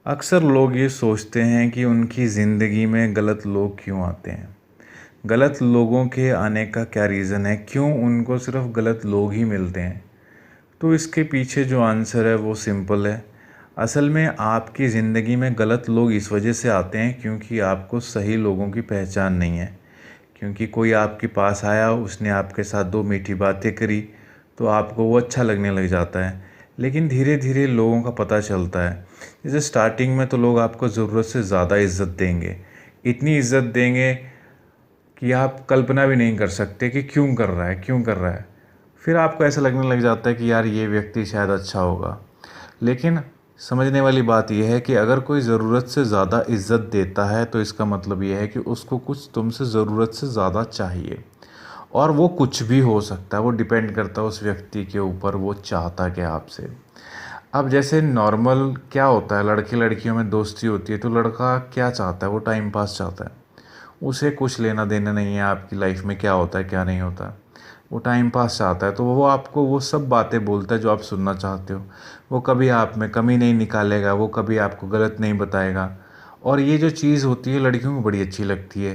अक्सर लोग ये सोचते हैं कि उनकी ज़िंदगी में गलत लोग क्यों आते हैं। गलत लोगों के आने का क्या रीज़न है, क्यों उनको सिर्फ गलत लोग ही मिलते हैं। तो इसके पीछे जो आंसर है वो सिंपल है। असल में आपकी ज़िंदगी में गलत लोग इस वजह से आते हैं क्योंकि आपको सही लोगों की पहचान नहीं है। क्योंकि कोई आपके पास आया, उसने आपके साथ दो मीठी बातें करी तो आपको वो अच्छा लगने लग जाता है। लेकिन धीरे धीरे लोगों का पता चलता है। जैसे स्टार्टिंग में तो लोग आपको ज़रूरत से ज़्यादा इज़्ज़त देंगे, इतनी इज़्ज़त देंगे कि आप कल्पना भी नहीं कर सकते कि क्यों कर रहा है, क्यों कर रहा है। फिर आपको ऐसा लगने लग जाता है कि यार ये व्यक्ति शायद अच्छा होगा। लेकिन समझने वाली बात यह है कि अगर कोई ज़रूरत से ज़्यादा इज़्ज़त देता है तो इसका मतलब यह है कि उसको कुछ तुमसे ज़रूरत से ज़्यादा चाहिए। और वो कुछ भी हो सकता है, वो डिपेंड करता है उस व्यक्ति के ऊपर, वो चाहता क्या आपसे। अब जैसे नॉर्मल क्या होता है, लड़के लड़कियों में दोस्ती होती है तो लड़का क्या चाहता है, वो टाइम पास चाहता है। उसे कुछ लेना देना नहीं है आपकी लाइफ में क्या होता है क्या नहीं होता। वो टाइम पास चाहता है तो वो आपको वो सब बातें बोलता है जो आप सुनना चाहते हो। वो कभी आप में कमी नहीं निकालेगा, वो कभी आपको गलत नहीं बताएगा। और ये जो चीज़ होती है लड़कियों को बड़ी अच्छी लगती है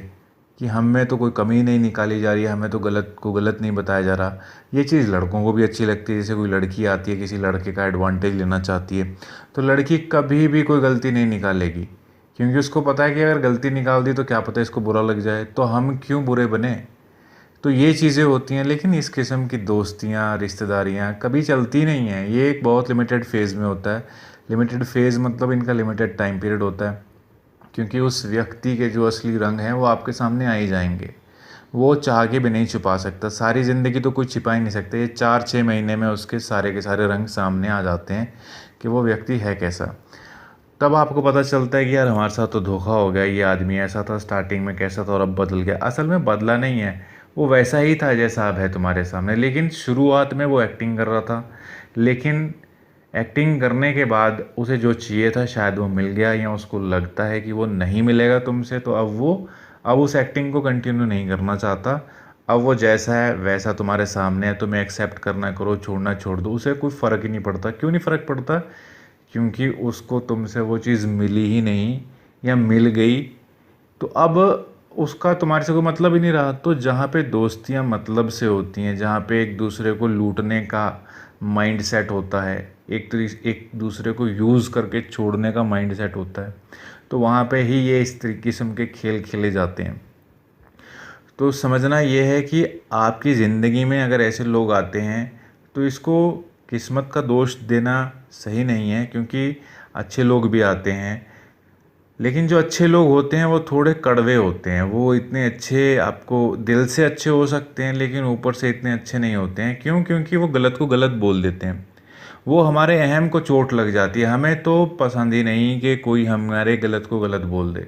कि हम में तो कोई कमी नहीं निकाली जा रही है, हमें तो गलत को गलत नहीं बताया जा रहा। ये चीज़ लड़कों को भी अच्छी लगती है। जैसे कोई लड़की आती है, किसी लड़के का एडवांटेज लेना चाहती है, तो लड़की कभी भी कोई गलती नहीं निकालेगी, क्योंकि उसको पता है कि अगर गलती निकाल दी तो क्या पता इसको बुरा लग जाए, तो हम क्यों बुरे बने। तो ये चीज़ें होती हैं। लेकिन इस किस्म की दोस्तियाँ रिश्तेदारियाँ कभी चलती नहीं हैं। ये एक बहुत लिमिटेड फेज़ में होता है। लिमिटेड फेज़ मतलब इनका लिमिटेड टाइम पीरियड होता है, क्योंकि उस व्यक्ति के जो असली रंग हैं वो आपके सामने आ ही जाएंगे। वो चाह के भी नहीं छुपा सकता। सारी ज़िंदगी तो कुछ छिपा ही नहीं सकते। ये 4-6 महीने में उसके सारे के सारे रंग सामने आ जाते हैं कि वो व्यक्ति है कैसा। तब आपको पता चलता है कि यार हमारे साथ तो धोखा हो गया, ये आदमी ऐसा था स्टार्टिंग में, कैसा था और अब बदल गया। असल में बदला नहीं है, वो वैसा ही था जैसा अब है तुम्हारे सामने। लेकिन शुरुआत में वो एक्टिंग कर रहा था, लेकिन एक्टिंग करने के बाद उसे जो चाहिए था शायद वो मिल गया, या उसको लगता है कि वो नहीं मिलेगा तुमसे, तो अब उस एक्टिंग को कंटिन्यू नहीं करना चाहता। अब वो जैसा है वैसा तुम्हारे सामने है, तुम्हें एक्सेप्ट करना करो, छोड़ना छोड़ दो, उसे कोई फ़र्क ही नहीं पड़ता। क्यों नहीं फ़र्क पड़ता? क्योंकि उसको तुमसे वो चीज़ मिली ही नहीं, या मिल गई तो अब उसका तुम्हारे से कोई मतलब ही नहीं रहा। तो जहाँ पे दोस्तियाँ मतलब से होती हैं, जहाँ पे एक दूसरे को लूटने का माइंड सेट होता है, एक दूसरे को यूज़ करके छोड़ने का माइंड सेट होता है, तो वहाँ पे ही ये इस किस्म के खेल खेले जाते हैं। तो समझना ये है कि आपकी ज़िंदगी में अगर ऐसे लोग आते हैं तो इसको किस्मत का दोष देना सही नहीं है, क्योंकि अच्छे लोग भी आते हैं। लेकिन जो अच्छे लोग होते हैं वो थोड़े कड़वे होते हैं। वो इतने अच्छे, आपको दिल से अच्छे हो सकते हैं लेकिन ऊपर से इतने अच्छे नहीं होते हैं। क्यों? क्योंकि वो गलत को गलत बोल देते हैं। वो हमारे अहम को चोट लग जाती है। हमें तो पसंद ही नहीं कि कोई हमारे गलत को गलत बोल दे,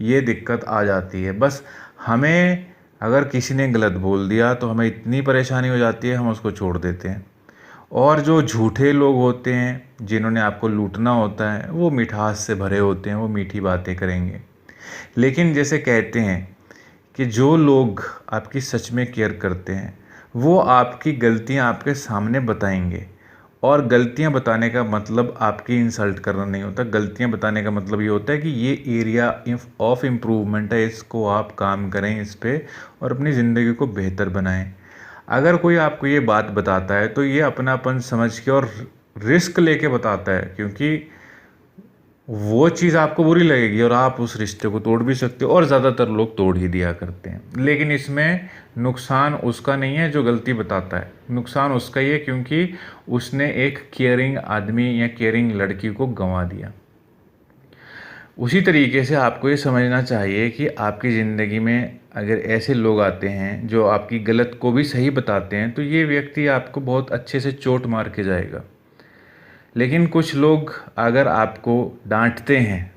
ये दिक्कत आ जाती है। बस हमें अगर किसी ने गलत बोल दिया तो हमें इतनी परेशानी हो जाती है, हम उसको छोड़ देते हैं। और जो झूठे लोग होते हैं जिन्होंने आपको लूटना होता है, वो मिठास से भरे होते हैं, वो मीठी बातें करेंगे। लेकिन जैसे कहते हैं कि जो लोग आपकी सच में केयर करते हैं वो आपकी गलतियां आपके सामने बताएंगे। और गलतियां बताने का मतलब आपकी इंसल्ट करना नहीं होता। गलतियां बताने का मतलब ये होता है कि ये एरिया ऑफ इम्प्रूवमेंट है, इसको आप काम करें इस पे और अपनी ज़िंदगी को बेहतर बनाएं। अगर कोई आपको ये बात बताता है तो ये अपनापन समझ के और रिस्क लेके बताता है, क्योंकि वो चीज़ आपको बुरी लगेगी और आप उस रिश्ते को तोड़ भी सकते हो, और ज़्यादातर लोग तोड़ ही दिया करते हैं। लेकिन इसमें नुकसान उसका नहीं है जो गलती बताता है, नुकसान उसका ही है क्योंकि उसने एक केयरिंग आदमी या केयरिंग लड़की को गंवा दिया। उसी तरीके से आपको ये समझना चाहिए कि आपकी ज़िंदगी में अगर ऐसे लोग आते हैं जो आपकी गलत को भी सही बताते हैं तो ये व्यक्ति आपको बहुत अच्छे से चोट मार के जाएगा। लेकिन कुछ लोग अगर आपको डांटते हैं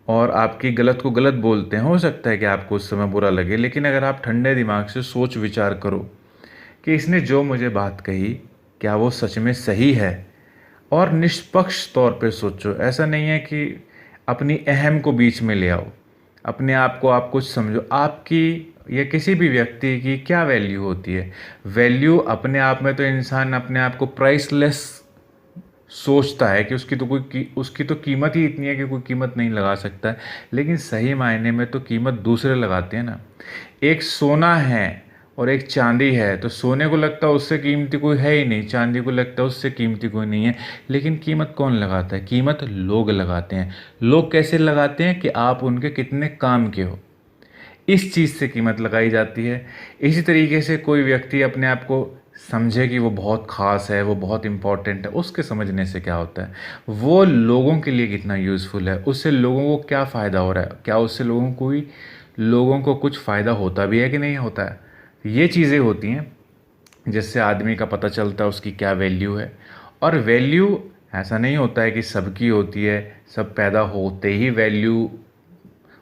और आपकी गलत को गलत बोलते हैं, हो सकता है कि आपको उस समय बुरा लगे, लेकिन अगर आप ठंडे दिमाग से सोच विचार करो कि इसने जो मुझे बात कही क्या वो सच में सही है, और निष्पक्ष तौर पे सोचो। ऐसा नहीं है कि अपनी अहम को बीच में ले आओ, अपने आप को आप कुछ समझो। आपकी या किसी भी व्यक्ति की क्या वैल्यू होती है? वैल्यू अपने आप में तो इंसान अपने आप को प्राइसलेस सोचता है कि उसकी तो कीमत ही इतनी है कि कोई कीमत नहीं लगा सकता है, लेकिन सही मायने में तो कीमत दूसरे लगाते हैं ना। एक सोना है और एक चांदी है, तो सोने को लगता है उससे कीमती कोई है ही नहीं, चांदी को लगता है उससे कीमती कोई नहीं है, लेकिन कीमत कौन लगाता है? कीमत लोग लगाते हैं। लोग कैसे लगाते हैं? कि आप उनके कितने काम के हो, इस चीज़ से कीमत लगाई जाती है। इसी तरीके से कोई व्यक्ति अपने आप को समझे कि वो बहुत ख़ास है, वो बहुत इम्पोर्टेंट है, उसके समझने से क्या होता है? वो लोगों के लिए कितना यूज़फुल है, उससे लोगों को क्या फ़ायदा हो रहा है, क्या उससे लोगों को कुछ फ़ायदा होता भी है कि नहीं होता है? ये चीज़ें होती हैं जिससे आदमी का पता चलता है उसकी क्या वैल्यू है। और वैल्यू ऐसा नहीं होता है कि सबकी होती है, सब पैदा होते ही वैल्यू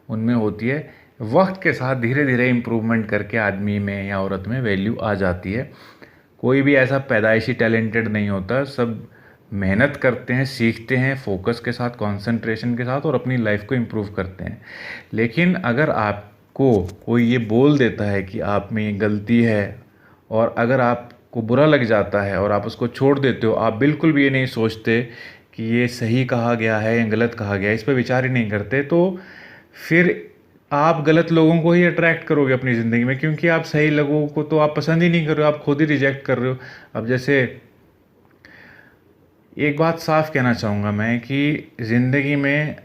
उनमें होती है। वक्त के साथ धीरे धीरे इम्प्रूवमेंट करके आदमी में या औरत में वैल्यू आ जाती है। कोई भी ऐसा पैदाइशी टैलेंटेड नहीं होता, सब मेहनत करते हैं, सीखते हैं, फोकस के साथ, कंसंट्रेशन के साथ, और अपनी लाइफ को इम्प्रूव करते हैं। लेकिन अगर आपको कोई ये बोल देता है कि आप में ये गलती है, और अगर आपको बुरा लग जाता है और आप उसको छोड़ देते हो, आप बिल्कुल भी ये नहीं सोचते कि ये सही कहा गया है या गलत कहा गया है, इस पर विचार ही नहीं करते, तो फिर आप गलत लोगों को ही अट्रैक्ट करोगे अपनी ज़िंदगी में, क्योंकि आप सही लोगों को तो आप पसंद ही नहीं कर रहे हो, आप खुद ही रिजेक्ट कर रहे हो। अब जैसे एक बात साफ कहना चाहूँगा मैं कि ज़िंदगी में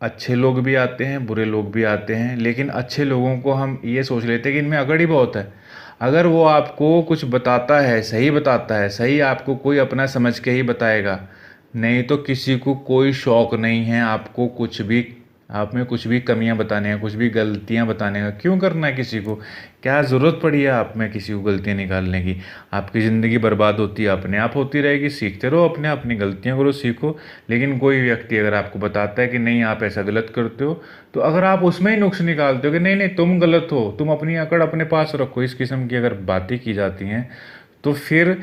अच्छे लोग भी आते हैं, बुरे लोग भी आते हैं, लेकिन अच्छे लोगों को हम ये सोच लेते हैं कि इनमें अकड़ ही बहुत है। अगर वो आपको कुछ बताता है, सही बताता है, सही आपको कोई अपना समझ के ही बताएगा, नहीं तो किसी को कोई शौक़ नहीं है आपको कुछ भी, आप में कुछ भी कमियां बताने का, कुछ भी गलतियां बताने का। क्यों करना है किसी को? क्या ज़रूरत पड़ी है आप में किसी को गलतियां निकालने की? आपकी ज़िंदगी बर्बाद होती है, अपने आप होती रहेगी। सीखते रहो, अपनी गलतियां करो, सीखो। लेकिन कोई व्यक्ति अगर आपको बताता है कि नहीं आप ऐसा गलत करते हो, तो अगर आप उसमें ही नुक्स निकालते हो कि नहीं नहीं तुम गलत हो, तुम अपनी अकड़ अपने पास रखो, इस किस्म की अगर बातें की जाती हैं, तो फिर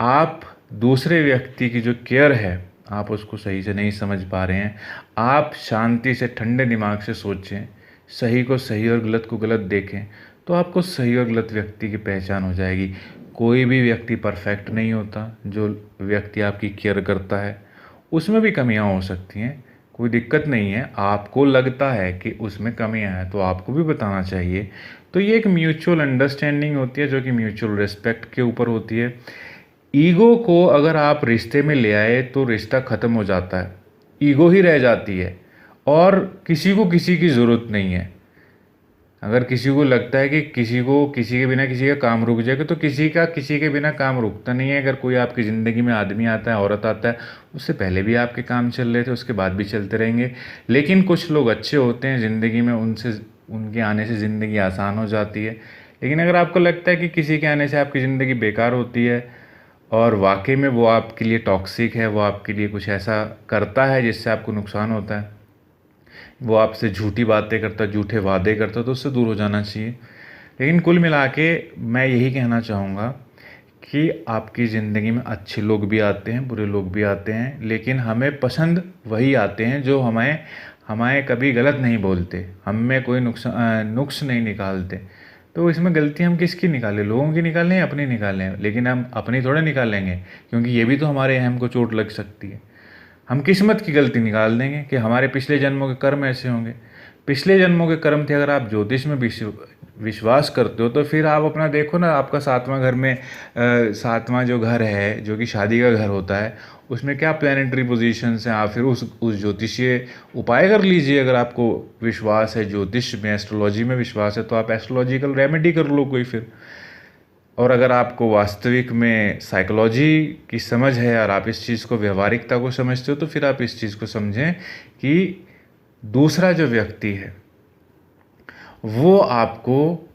आप दूसरे व्यक्ति की जो केयर है, आप उसको सही से नहीं समझ पा रहे हैं। आप शांति से ठंडे दिमाग से सोचें, सही को सही और गलत को गलत देखें, तो आपको सही और गलत व्यक्ति की पहचान हो जाएगी। कोई भी व्यक्ति परफेक्ट नहीं होता। जो व्यक्ति आपकी केयर करता है उसमें भी कमियां हो सकती हैं, कोई दिक्कत नहीं है। आपको लगता है कि उसमें कमियां हैं तो आपको भी बताना चाहिए। तो ये एक म्यूचुअल अंडरस्टैंडिंग होती है, जो कि म्यूचुअल रिस्पेक्ट के ऊपर होती है। ईगो को अगर आप रिश्ते में ले आए तो रिश्ता ख़त्म हो जाता है, ईगो ही रह जाती है, और किसी को किसी की ज़रूरत नहीं है। अगर किसी को लगता है कि किसी को किसी के बिना किसी का काम रुक जाएगा, तो किसी का किसी के बिना काम रुकता नहीं है। अगर कोई आपकी ज़िंदगी में आदमी आता है, औरत आता है, उससे पहले भी आपके काम चल रहे थे, उसके बाद भी चलते रहेंगे। लेकिन कुछ लोग अच्छे होते हैं ज़िंदगी में, उनके आने से ज़िंदगी आसान हो जाती है। लेकिन अगर आपको लगता है कि किसी के आने से आपकी ज़िंदगी बेकार होती है, और वाकई में वो आपके लिए टॉक्सिक है, वो आपके लिए कुछ ऐसा करता है जिससे आपको नुकसान होता है, वो आपसे झूठी बातें करता है, झूठे वादे करता है, तो उससे दूर हो जाना चाहिए। लेकिन कुल मिला के मैं यही कहना चाहूँगा कि आपकी ज़िंदगी में अच्छे लोग भी आते हैं, बुरे लोग भी आते हैं, लेकिन हमें पसंद वही आते हैं जो हमें हमें कभी गलत नहीं बोलते, हम में कोई नुक्स नहीं निकालते। तो इसमें गलती हम किसकी निकालें? लोगों की निकालें या अपनी निकालें? लेकिन हम अपनी थोड़ा निकालेंगे, क्योंकि ये भी तो हमारे अहम को चोट लग सकती है। हम किस्मत की गलती निकाल देंगे कि हमारे पिछले जन्मों के कर्म ऐसे होंगे। पिछले जन्मों के कर्म थे। अगर आप ज्योतिष में विश्वास करते हो, तो फिर आप अपना देखो ना, आपका सातवां घर में सातवां जो घर है, जो कि शादी का घर होता है, उसमें क्या प्लानिटरी पोजीशंस हैं। आप फिर उस ज्योतिषीय उपाय कर लीजिए। अगर आपको विश्वास है ज्योतिष में, एस्ट्रोलॉजी में विश्वास है, तो आप एस्ट्रोलॉजिकल रेमेडी कर लो कोई फिर। और अगर आपको वास्तविक में साइकोलॉजी की समझ है और आप इस चीज़ को, व्यवहारिकता को समझते हो, तो फिर आप इस चीज़ को समझें कि दूसरा जो व्यक्ति है वो आपको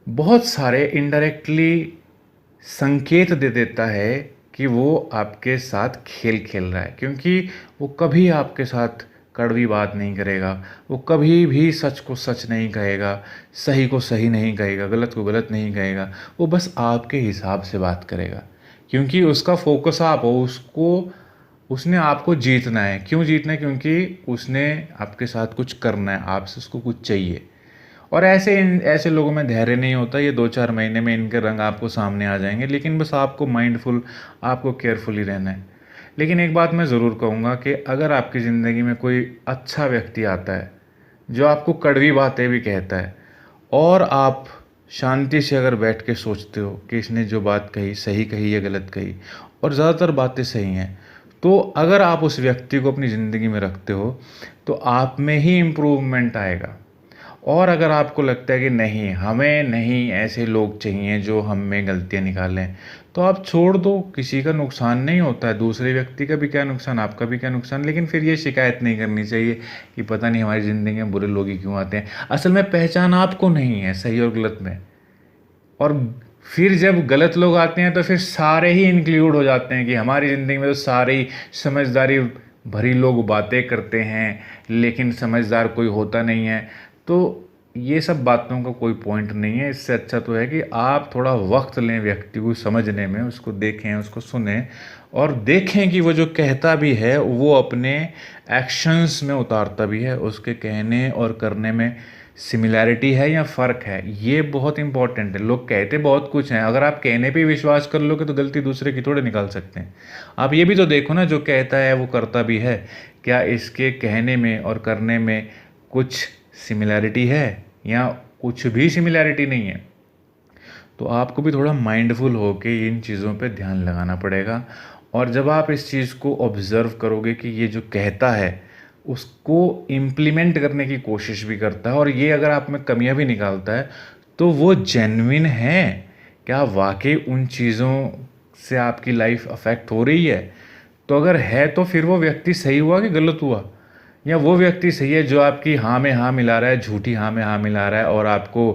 बहुत सारे इनडायरेक्टली संकेत दे देता है कि वो आपके साथ खेल खेल रहा है, क्योंकि वो कभी आपके साथ कड़वी बात नहीं करेगा, वो कभी भी सच को सच नहीं कहेगा, सही को सही नहीं कहेगा, गलत को गलत नहीं कहेगा। वो बस आपके हिसाब से बात करेगा, क्योंकि उसका फोकस आप हो। उसने आपको जीतना है। क्यों जीतना है? क्योंकि उसने आपके साथ कुछ करना है, आपसे उसको कुछ चाहिए। और ऐसे लोगों में धैर्य नहीं होता। ये 2-4 महीने में इनके रंग आपको सामने आ जाएंगे, लेकिन बस आपको माइंडफुल, आपको केयरफुली रहना है। लेकिन एक बात मैं ज़रूर कहूँगा कि अगर आपकी ज़िंदगी में कोई अच्छा व्यक्ति आता है जो आपको कड़वी बातें भी कहता है और आप शांति से अगर बैठ के सोचते हो कि इसने जो बात कही सही कही या गलत कही, और ज़्यादातर बातें सही हैं, तो अगर आप उस व्यक्ति को अपनी ज़िंदगी में रखते हो तो आप में ही इम्प्रूवमेंट आएगा। और अगर आपको लगता है कि नहीं, हमें नहीं ऐसे लोग चाहिए जो हम में गलतियाँ निकालें, तो आप छोड़ दो। किसी का नुकसान नहीं होता है, दूसरे व्यक्ति का भी क्या नुकसान, आपका भी क्या नुकसान। लेकिन फिर ये शिकायत नहीं करनी चाहिए कि पता नहीं हमारी ज़िंदगी में बुरे लोग ही क्यों आते हैं। असल में पहचान आपको नहीं है सही और गलत में। और फिर जब गलत लोग आते हैं तो फिर सारे ही इंक्लूड हो जाते हैं कि हमारी ज़िंदगी में तो सारे ही समझदारी भरी लोग बातें करते हैं लेकिन समझदार कोई होता नहीं है। तो ये सब बातों का कोई पॉइंट नहीं है। इससे अच्छा तो है कि आप थोड़ा वक्त लें व्यक्ति को समझने में, उसको देखें, उसको सुनें और देखें कि वो जो कहता भी है वो अपने एक्शंस में उतारता भी है, उसके कहने और करने में सिमिलैरिटी है या फ़र्क है। ये बहुत इंपॉर्टेंट है। लोग कहते बहुत कुछ हैं, अगर आप कहने पे विश्वास कर लोगे तो गलती दूसरे की थोड़े निकाल सकते हैं। आप ये भी तो देखो ना, जो कहता है वो करता भी है, क्या इसके कहने में और करने में कुछ सिमिलैरिटी है या कुछ भी सिमिलैरिटी नहीं है। तो आपको भी थोड़ा माइंडफुल होके इन चीज़ों पे ध्यान लगाना पड़ेगा। और जब आप इस चीज़ को ऑब्ज़र्व करोगे कि ये जो कहता है उसको इम्प्लीमेंट करने की कोशिश भी करता है और ये अगर आप में कमियां भी निकालता है तो वो जेन्युइन है, क्या वाकई उन चीज़ों से आपकी लाइफ अफेक्ट हो रही है। तो अगर है तो फिर वो व्यक्ति सही हुआ कि गलत हुआ, या वो व्यक्ति सही है जो आपकी हाँ में हाँ मिला रहा है, झूठी हाँ में हाँ मिला रहा है और आपको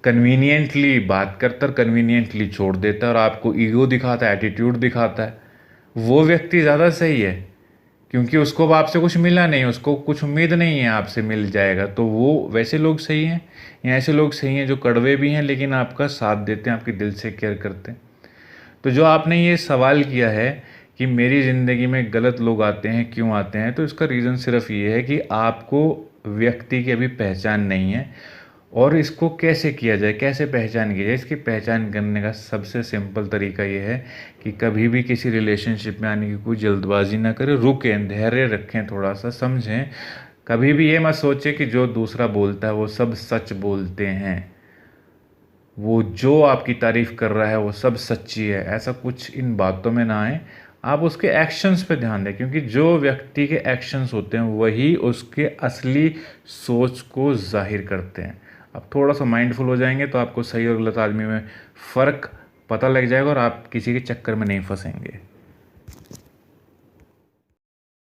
कन्वीनियंटली बात करता है, कन्वीनियंटली छोड़ देता है और आपको ईगो दिखाता है, एटीट्यूड दिखाता है। वो व्यक्ति ज़्यादा सही है क्योंकि उसको अब आपसे कुछ मिला नहीं, उसको कुछ उम्मीद नहीं है आपसे मिल जाएगा। तो वो वैसे लोग सही हैं या ऐसे लोग सही हैं जो कड़वे भी हैं लेकिन आपका साथ देते हैं, आपकी दिल से केयर करते हैं। तो जो आपने ये सवाल किया है कि मेरी ज़िंदगी में गलत लोग आते हैं, क्यों आते हैं, तो इसका रीज़न सिर्फ ये है कि आपको व्यक्ति की अभी पहचान नहीं है। और इसको कैसे किया जाए, कैसे पहचान की जाए, इसकी पहचान करने का सबसे सिंपल तरीका ये है कि कभी भी किसी रिलेशनशिप में आने की कोई जल्दबाजी ना करें, रुकें, धैर्य रखें, थोड़ा सा समझें। कभी भी ये मत सोचें कि जो दूसरा बोलता है वो सब सच बोलते हैं, वो जो आपकी तारीफ़ कर रहा है वो सब सच्ची है, ऐसा कुछ इन बातों में ना आए। आप उसके एक्शंस पे ध्यान दें क्योंकि जो व्यक्ति के एक्शंस होते हैं वही उसके असली सोच को जाहिर करते हैं। आप थोड़ा सा माइंडफुल हो जाएंगे तो आपको सही और गलत आदमी में फ़र्क पता लग जाएगा और आप किसी के चक्कर में नहीं फंसेंगे।